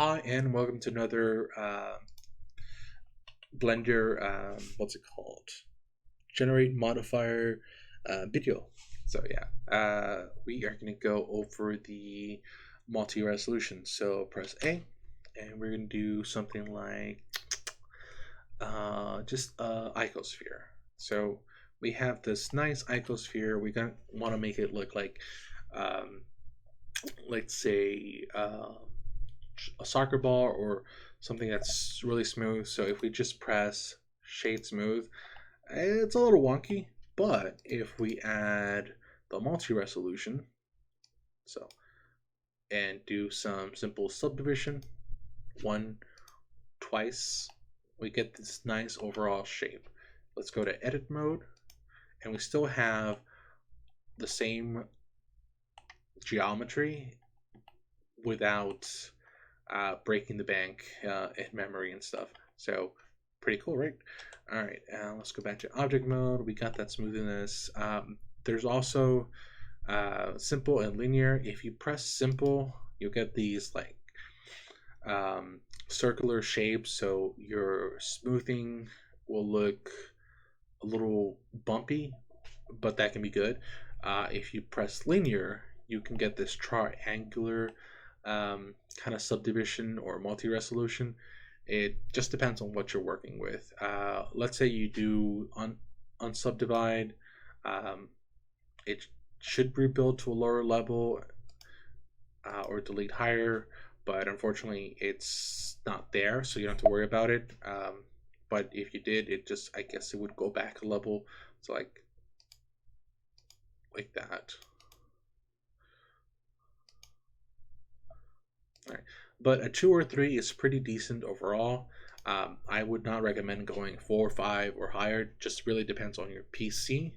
Hi, and welcome to another Blender, what's it called? Generate modifier video. So yeah, we are going to go over the multi-resolution. So press A, and we're going to do something like just icosphere. So we have this nice icosphere. We want to make it look like, let's say, a soccer ball or something that's really smooth. So if we just press shade smooth, it's a little wonky, but if we add the multi-resolution, so, and do some simple subdivision, one, twice, we get this nice overall shape. Let's go to edit mode, and we still have the same geometry without breaking the bank in memory and stuff. So pretty cool, right? All right, let's go back to object mode. We got that smoothness. There's also simple and linear. If you press simple, you'll get these like circular shapes, so your smoothing will look a little bumpy, but that can be good. If you press linear, you can get this triangular kind of subdivision or multi-resolution. It just depends on what you're working with. Let's say you do unsubdivide, it should rebuild to a lower level or delete higher, but unfortunately it's not there, so you don't have to worry about it. But if you did, it just, I guess it would go back a level, so like that. All right. But a 2 or 3 is pretty decent overall. I would not recommend going 4 or 5 or higher. Just really depends on your PC.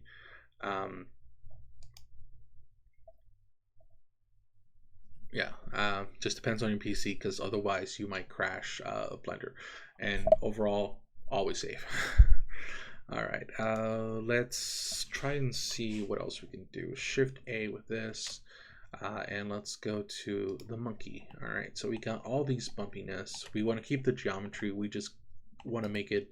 Just depends on your PC, because otherwise you might crash Blender. And overall, always safe. All right, let's try and see what else we can do. Shift A with this. And let's go to the monkey. All right, so we got all these bumpiness. We want to keep the geometry. We just want to make it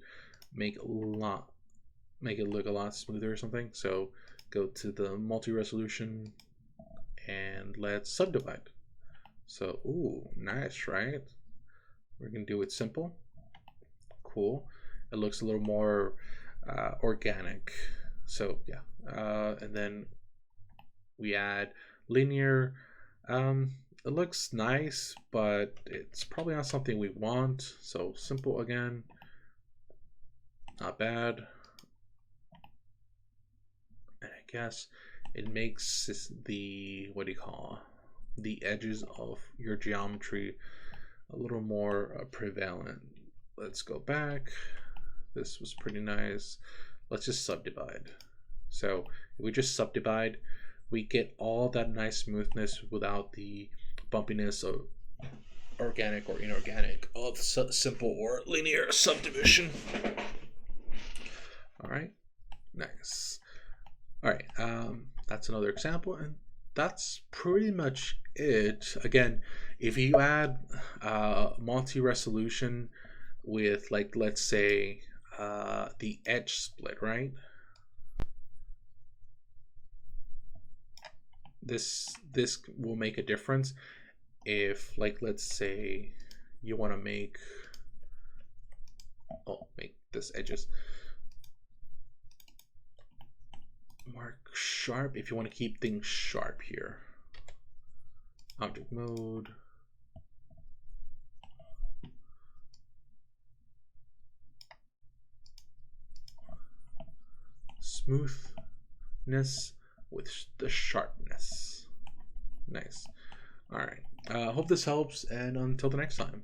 look a lot smoother or something. So go to the multi-resolution and let's subdivide. So, ooh, nice, right? We're gonna do it simple. Cool. It looks a little more organic. So yeah, and then we add linear. It looks nice, but it's probably not something we want. So simple again, not bad. And I guess it makes the, what do you call, the edges of your geometry a little more prevalent. Let's go back. This was pretty nice. Let's just subdivide. So if we just subdivide, we get all that nice smoothness without the bumpiness of organic or inorganic of simple or linear subdivision. All right, nice. All right, that's another example, and that's pretty much it. Again, if you add multi-resolution with, like, let's say the edge split, right? This will make a difference. If, like, let's say you want to make this edges mark sharp, if you want to keep things sharp here. Object mode, smoothness with the sharpness. Nice. All right, hope this helps, and until the next time.